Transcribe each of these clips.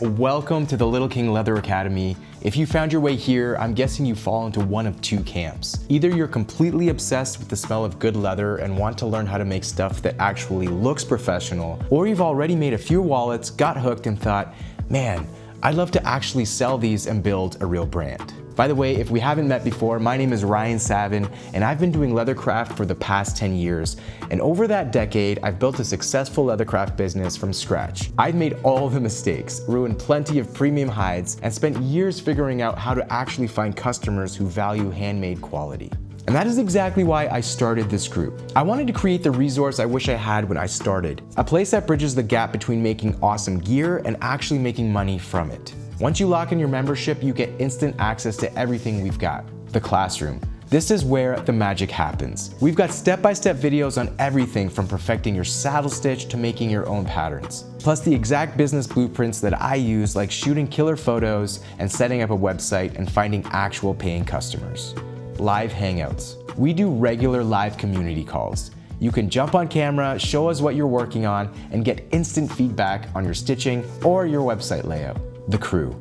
Welcome to the Little King Leather Academy. If you found your way here, I'm guessing you fall into one of two camps. Either you're completely obsessed with the smell of good leather and want to learn how to make stuff that actually looks professional, or you've already made a few wallets, got hooked and thought, man, I'd love to actually sell these and build a real brand. By the way, if we haven't met before, my name is Ryan Savin, and I've been doing leathercraft for the past 10 years. And over that decade, I've built a successful leathercraft business from scratch. I've made all the mistakes, ruined plenty of premium hides, and spent years figuring out how to actually find customers who value handmade quality. And that is exactly why I started this group. I wanted to create the resource I wish I had when I started, a place that bridges the gap between making awesome gear and actually making money from it. Once you lock in your membership, you get instant access to everything we've got. The classroom. This is where the magic happens. We've got step-by-step videos on everything from perfecting your saddle stitch to making your own patterns. Plus the exact business blueprints that I use, like shooting killer photos and setting up a website and finding actual paying customers. Live hangouts. We do regular live community calls. You can jump on camera, show us what you're working on, and get instant feedback on your stitching or your website layout. The crew.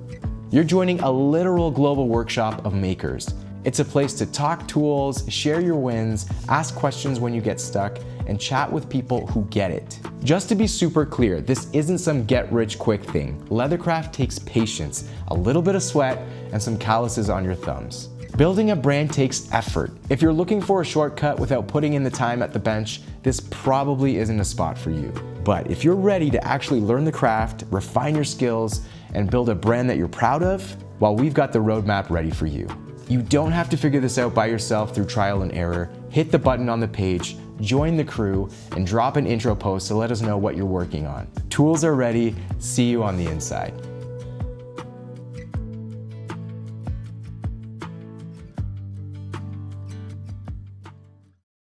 You're joining a literal global workshop of makers. It's a place to talk tools, share your wins, ask questions when you get stuck, and chat with people who get it. Just to be super clear, this isn't some get-rich-quick thing. Leathercraft takes patience, a little bit of sweat, and some calluses on your thumbs. Building a brand takes effort. If you're looking for a shortcut without putting in the time at the bench, this probably isn't a spot for you. But if you're ready to actually learn the craft, refine your skills, and build a brand that you're proud of, well, we've got the roadmap ready for you. You don't have to figure this out by yourself through trial and error. Hit the button on the page, join the crew, and drop an intro post to let us know what you're working on. Tools are ready. See you on the inside.